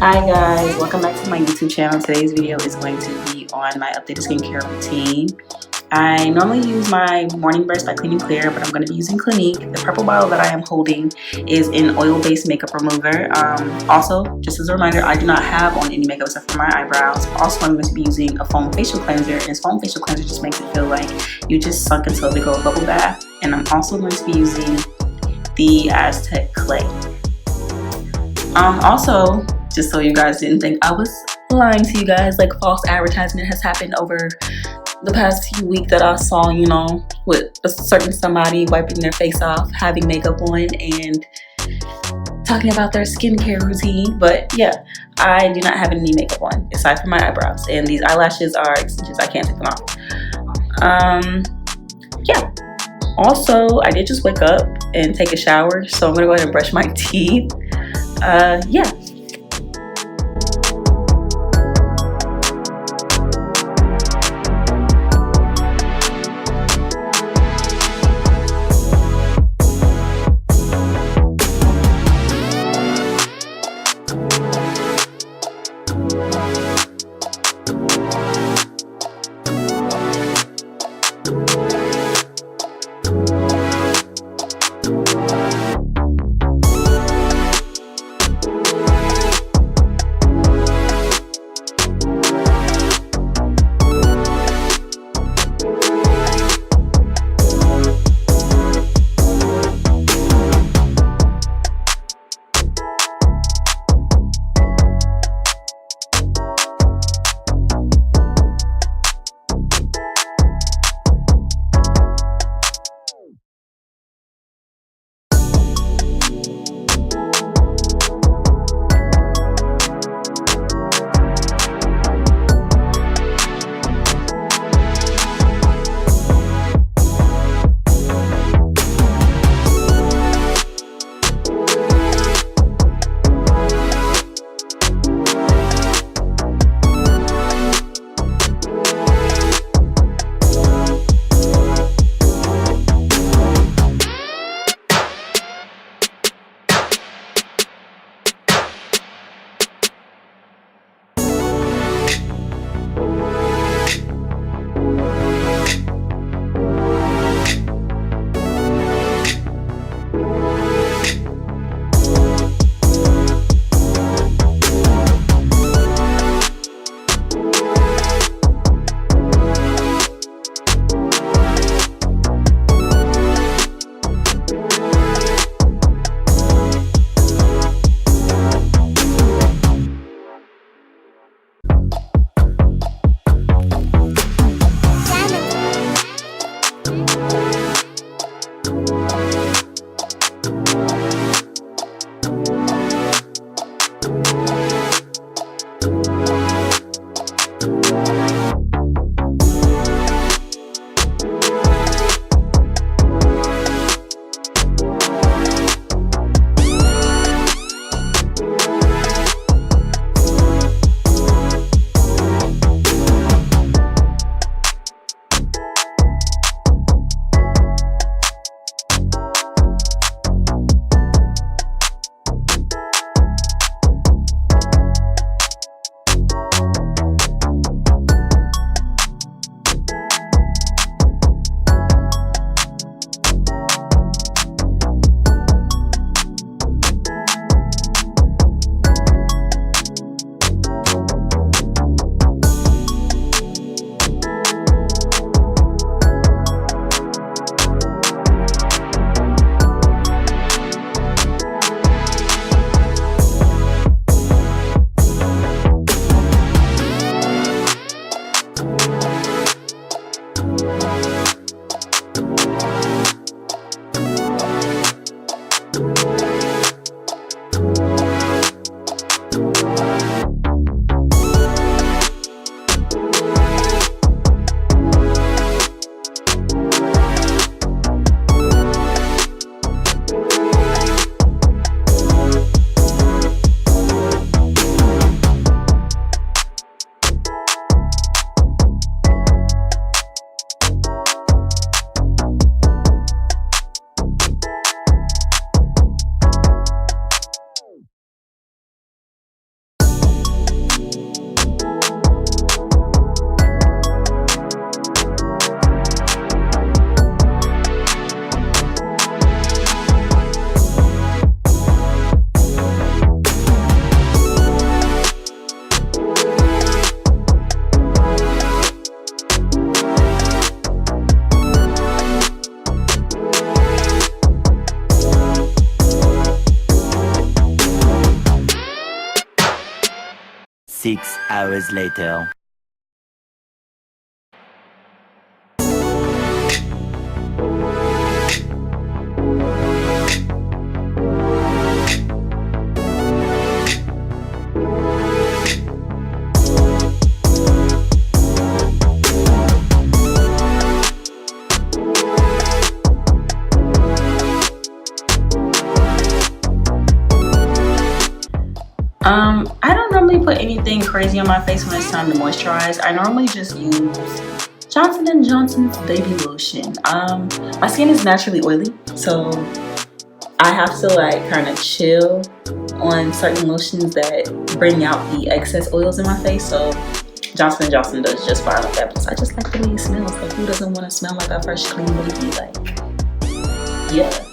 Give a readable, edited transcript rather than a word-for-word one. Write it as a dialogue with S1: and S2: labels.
S1: Hi guys, welcome back to my YouTube channel. Today's video is going to be on my updated skincare routine. I normally use my morning brush by Clean and Clear, but I'm going to be using Clinique. The purple bottle that I am holding is an oil-based makeup remover. Also, just as a reminder, I do not have on any makeup except for my eyebrows. Also, I'm going to be using a foam facial cleanser, and this foam facial cleanser just makes it feel like you just sunk into a big old bubble bath. And I'm also going to be using the Aztec clay. Also, just so you guys didn't think I was lying to you guys, like false advertisement has happened over the past few weeks that I saw, with a certain somebody wiping their face off, having makeup on, and talking about their skincare routine. But yeah, I do not have any makeup on aside from my eyebrows, and these eyelashes are extensions. I can't take them off. Yeah. Also, I did just wake up and take a shower, so I'm gonna go ahead and brush my teeth. Yeah.
S2: 6 hours later.
S1: I don't normally put anything crazy on my face when it's time to moisturize. I normally just use Johnson & Johnson's baby lotion. My skin is naturally oily, so I have to like kind of chill on certain lotions that bring out the excess oils in my face. So Johnson & Johnson does just fine with that. Plus, I just like the way it smells. Like, who doesn't want to smell like a fresh, clean baby? Like, yeah.